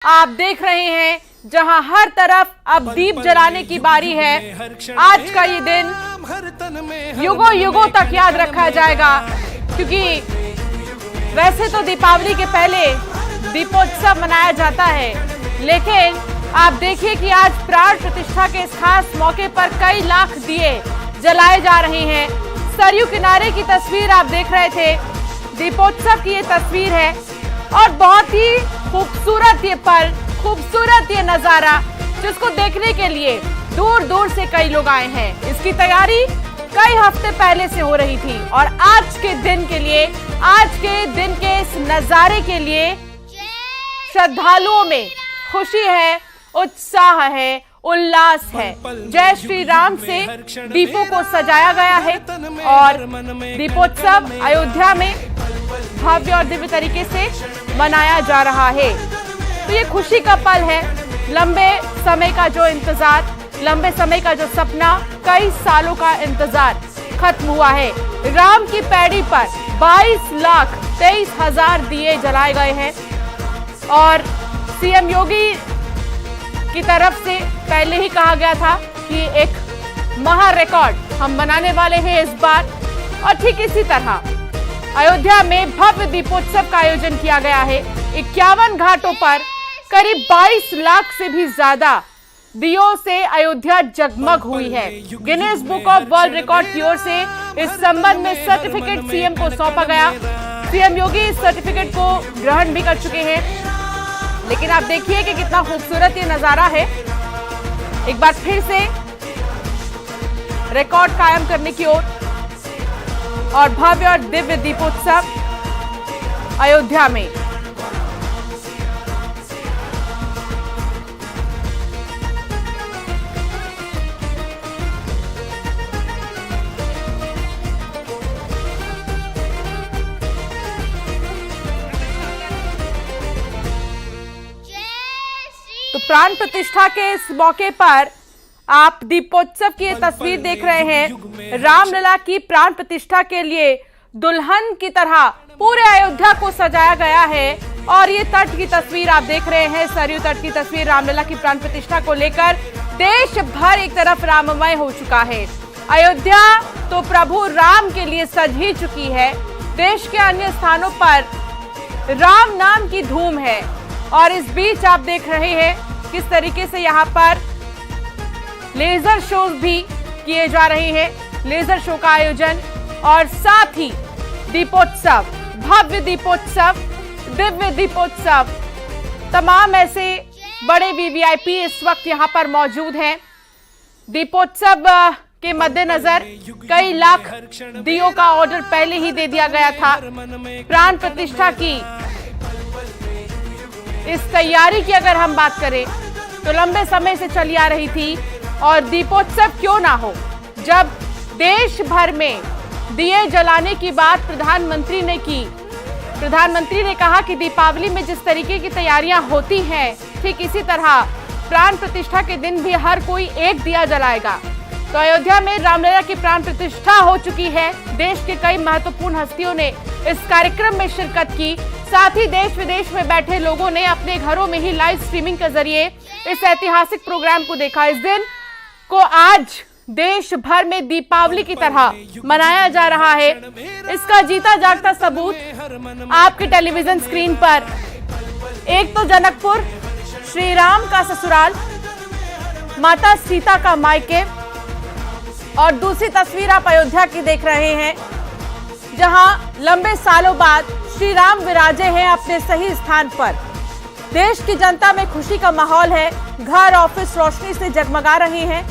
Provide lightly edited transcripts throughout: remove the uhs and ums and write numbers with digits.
आप देख रहे हैं जहां हर तरफ अब दीप जलाने की बारी है। आज का ये दिन युगों युगों तक याद रखा जाएगा, क्योंकि वैसे तो दीपावली के पहले दीपोत्सव मनाया जाता है, लेकिन आप देखिए कि आज प्राण प्रतिष्ठा के इस खास मौके पर कई लाख दिए जलाए जा रहे हैं। सरयू किनारे की तस्वीर आप देख रहे थे, दीपोत्सव की ये तस्वीर है और बहुत ही खूबसूरत ये पल, खूबसूरत ये नजारा, जिसको देखने के लिए दूर दूर से कई लोग आए हैं। इसकी तैयारी कई हफ्ते पहले से हो रही थी और आज के दिन के लिए, आज के दिन के इस नजारे के लिए श्रद्धालुओं में खुशी है, उत्साह है, उल्लास है। जय श्री राम से दीपों को सजाया गया है और दीपोत्सव अयोध्या में भव्य और दिव्य तरीके से मनाया जा रहा है। तो ये खुशी का पल है। लंबे समय का जो इंतजार, लंबे समय का जो सपना, कई सालों का इंतजार खत्म हुआ है। राम की पैड़ी पर 22,23,000 दिए जलाए गए हैं और सीएम योगी की तरफ से पहले ही कहा गया था कि एक महा रिकॉर्ड हम बनाने वाले हैं इस बार। और ठीक इसी तरह अयोध्या में भव्य दीपोत्सव का आयोजन किया गया है। 51 घाटों पर करीब 22 लाख से भी ज्यादा दियों से अयोध्या जगमग हुई है। Guinness book of world record की ओर से इस संबंध में सर्टिफिकेट सीएम को सौंपा गया। सीएम योगी इस सर्टिफिकेट को ग्रहण भी कर चुके हैं। लेकिन आप देखिए कि कितना खूबसूरत ये नजारा है। एक बार फिर से रिकॉर्ड कायम करने की ओर और भव्य और दिव्य दीपोत्सव अयोध्या में। तो प्राण प्रतिष्ठा के इस मौके पर आप दीपोत्सव की तस्वीर देख रहे हैं। रामलला की प्राण प्रतिष्ठा के लिए दुल्हन की तरह पूरे अयोध्या को सजाया गया है और ये तट की तस्वीर आप देख रहे हैं, सरयू तट की तस्वीर। रामलला की प्राण प्रतिष्ठा को लेकर देश भर एक तरफ राममय हो चुका है। अयोध्या तो प्रभु राम के लिए सज ही चुकी है। देश के अन्य स्थानों पर राम नाम की धूम है और इस बीच आप देख रहे हैं किस तरीके से यहाँ पर लेजर शोज भी किए जा रहे हैं। लेजर शो का आयोजन और साथ ही दीपोत्सव, भव्य दीपोत्सव, दिव्य दीपोत्सव, तमाम ऐसे बड़े वीवीआईपी इस वक्त यहाँ पर मौजूद हैं। दीपोत्सव के मद्देनजर कई लाख दियों का ऑर्डर पहले ही दे दिया गया था। प्राण प्रतिष्ठा की इस तैयारी की अगर हम बात करें तो लंबे समय से चली आ रही थी और दीपोत्सव क्यों ना हो। जब देश भर में दिए जलाने की बात प्रधानमंत्री ने की, प्रधानमंत्री ने कहा कि दीपावली में जिस तरीके की तैयारियां होती हैं, ठीक इसी तरह प्राण प्रतिष्ठा के दिन भी हर कोई एक दिया जलाएगा। तो अयोध्या में रामलला की प्राण प्रतिष्ठा हो चुकी है। देश के कई महत्वपूर्ण हस्तियों ने इस कार्यक्रम में शिरकत की। साथ ही देश विदेश में बैठे लोगों ने अपने घरों में ही लाइव स्ट्रीमिंग के जरिए इस ऐतिहासिक प्रोग्राम को देखा। इस दिन को आज देश भर में दीपावली की तरह मनाया जा रहा है। इसका जीता जागता सबूत आपके टेलीविजन स्क्रीन पर एक तो जनकपुर, श्री राम का ससुराल, माता सीता का मायके, और दूसरी तस्वीर आप अयोध्या की देख रहे हैं, जहां लंबे सालों बाद श्री राम विराजे हैं अपने सही स्थान पर। देश की जनता में खुशी का माहौल है। घर, ऑफिस रोशनी से जगमगा रहे हैं।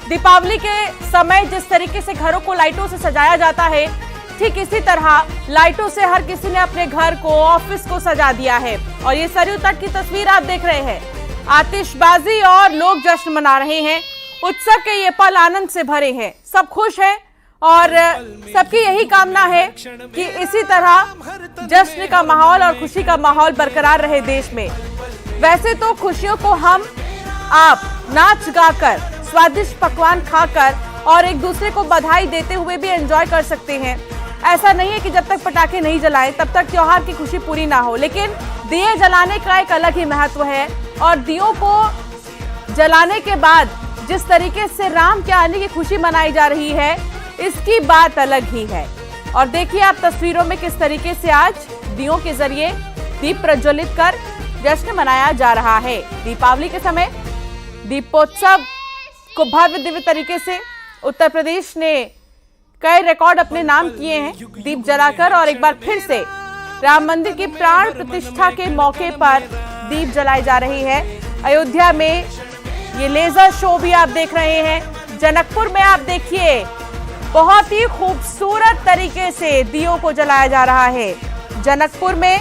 दीपावली के समय जिस तरीके से घरों को लाइटों से सजाया जाता है, ठीक इसी तरह लाइटों से हर किसी ने अपने घर को, ऑफिस को सजा दिया है। और ये सरयू तट की तस्वीर आप देख रहे हैं। आतिशबाजी और लोग जश्न मना रहे हैं। उत्सव के ये पल आनंद से भरे हैं। सब खुश हैं और सबकी यही कामना है कि इसी तरह जश्न का माहौल और खुशी का माहौल बरकरार रहे देश में। वैसे तो खुशियों को हम आप नाच गाकर, स्वादिष्ट पकवान खाकर और एक दूसरे को बधाई देते हुए भी एंजॉय कर सकते हैं, ऐसा नहीं है कि जब तक पटाखे नहीं जलाएं तब तक त्योहार की खुशी पूरी ना हो, लेकिन दिए जलाने का एक अलग ही महत्व है। और दियों को जलाने के बाद जिस तरीके से राम के आने की खुशी मनाई जा रही है, इसकी बात अलग ही है। और देखिए आप तस्वीरों में किस तरीके से आज दियों के जरिए दीप प्रज्वलित कर जश्न मनाया जा रहा है। दीपावली के समय दीपोत्सव को भव्य दिव्य तरीके से उत्तर प्रदेश ने कई रिकॉर्ड अपने नाम किए हैं दीप जलाकर। और एक बार फिर से राम मंदिर की प्राण प्रतिष्ठा के मौके पर दीप जलाई जा रही है। अयोध्या में ये लेजर शो भी आप देख रहे हैं। जनकपुर में आप देखिए बहुत ही खूबसूरत तरीके से दियों को जलाया जा रहा है। जनकपुर में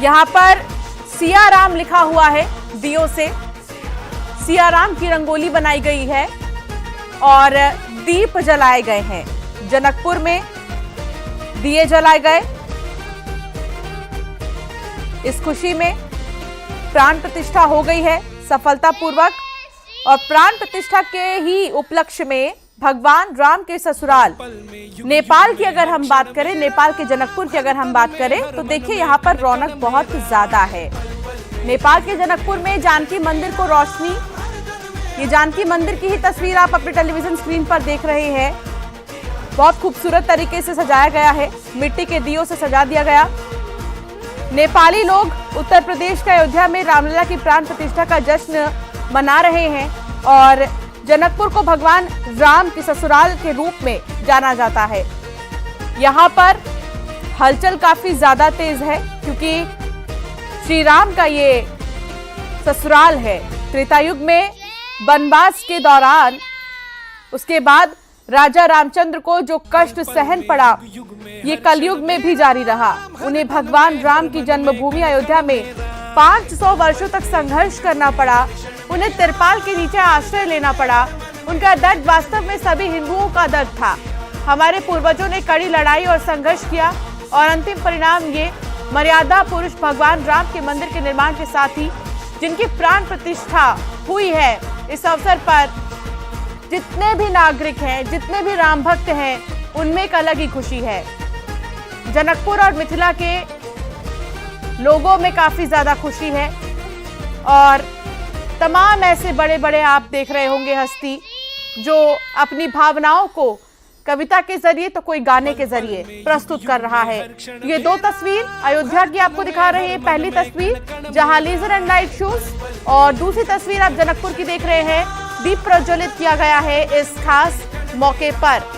यहाँ पर सिया राम लिखा हुआ है, दियों से सिया राम की रंगोली बनाई गई है और दीप जलाए गए हैं। जनकपुर में दिए जलाए गए। इस खुशी में प्राण प्रतिष्ठा हो गई है सफलतापूर्वक। और प्राण प्रतिष्ठा के ही उपलक्ष्य में भगवान राम के ससुराल नेपाल की अगर हम बात करें, नेपाल के जनकपुर की अगर हम बात करें, तो देखिए यहाँ पर रौनक बहुत ज्यादा है। नेपाल के जनकपुर में जानकी मंदिर को रोशनी, ये जानकी मंदिर की ही तस्वीर आप अपने टेलीविजन स्क्रीन पर देख रहे हैं। बहुत खूबसूरत तरीके से सजाया गया है, मिट्टी के दियों से सजा दिया गया। नेपाली लोग उत्तर प्रदेश के अयोध्या में रामलला की प्राण प्रतिष्ठा का जश्न मना रहे हैं और जनकपुर को भगवान राम के ससुराल के रूप में जाना जाता है। यहाँ पर हलचल काफी ज्यादा तेज है क्योंकि श्री राम का ये ससुराल है। त्रेता युग में वनवास के दौरान उसके बाद राजा रामचंद्र को जो कष्ट सहन पड़ा, ये कलयुग में भी जारी रहा। उन्हें भगवान राम की जन्मभूमि अयोध्या में 500 वर्षों तक संघर्ष करना पड़ा। उन्हें तिरपाल के नीचे आश्रय लेना पड़ा। उनका दर्द वास्तव में सभी हिंदुओं का दर्द था। हमारे पूर्वजों ने कड़ी लड़ाई और संघर्ष किया और अंतिम परिणाम ये मर्यादा पुरुष भगवान राम के मंदिर के निर्माण के साथ ही जिनकी प्राण प्रतिष्ठा हुई है। इस अवसर पर जितने भी नागरिक हैं, जितने भी राम भक्त हैं, उनमें एक अलग ही खुशी है। जनकपुर और मिथिला के लोगों में काफी ज्यादा खुशी है और तमाम ऐसे बड़े बड़े आप देख रहे होंगे हस्ती जो अपनी भावनाओं को कविता के जरिए तो कोई गाने के जरिए प्रस्तुत कर रहा है। ये दो तस्वीर अयोध्या की आपको दिखा रहे हैं। पहली तस्वीर जहां लेजर एंड लाइट शोज और दूसरी तस्वीर आप जनकपुर की देख रहे हैं। दीप प्रज्वलित किया गया है इस खास मौके पर।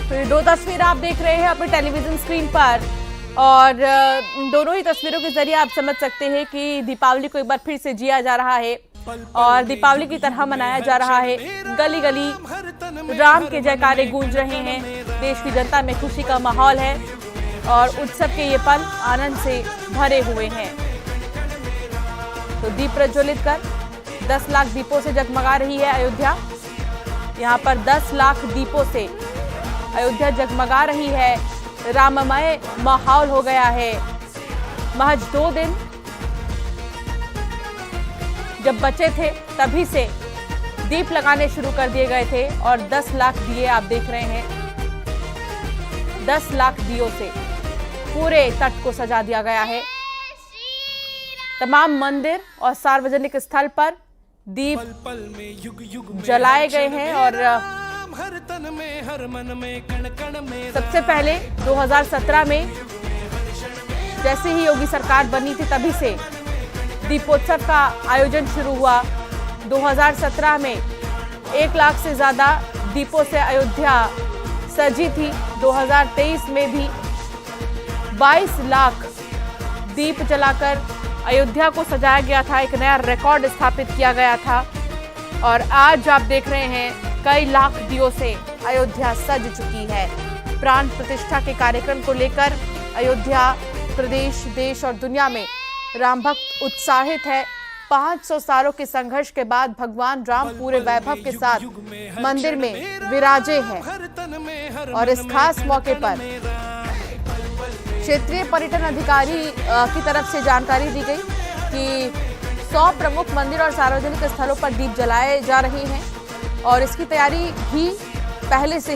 तो ये दो तस्वीर आप देख रहे हैं अपने टेलीविजन स्क्रीन पर और दोनों ही तस्वीरों के जरिए आप समझ सकते हैं कि दीपावली को एक बार फिर से जिया जा रहा है और दीपावली की तरह मनाया जा रहा है। गली गली राम के जयकारे गूंज रहे हैं। देश की जनता में खुशी का माहौल है और उत्सव के ये पल आनंद से भरे हुए हैं। तो दीप प्रज्वलित कर 10 लाख दीपों से जगमगा रही है अयोध्या। यहाँ पर 10 लाख दीपों से अयोध्या जगमगा रही है। राममय माहौल हो गया है। महज 2 दिन जब बचे थे तभी से दीप लगाने शुरू कर दिए गए थे और 10 लाख दिए आप देख रहे हैं। 10 लाख दियों से पूरे तट को सजा दिया गया है। तमाम मंदिर और सार्वजनिक स्थल पर दीप जलाए गए हैं और सबसे पहले 2017 में जैसे ही योगी सरकार बनी थी तभी से दीपोत्सव का आयोजन शुरू हुआ। 2017 में 1 लाख से ज्यादा दीपों से अयोध्या सजी थी। 2023 में भी 22 लाख दीप जलाकर अयोध्या को सजाया गया था। एक नया रिकॉर्ड स्थापित किया गया था और आज आप देख रहे हैं कई लाख दियों से अयोध्या सज चुकी है। प्राण प्रतिष्ठा के कार्यक्रम को लेकर अयोध्या, प्रदेश, देश और दुनिया में राम भक्त उत्साहित है। 500 सालों के संघर्ष के बाद भगवान राम पूरे वैभव के साथ मंदिर में विराजे हैं और इस खास मौके पर क्षेत्रीय पर्यटन अधिकारी की तरफ से जानकारी दी गई कि 100 प्रमुख मंदिर और सार्वजनिक स्थलों पर दीप जलाए जा रहे हैं और इसकी तैयारी भी पहले से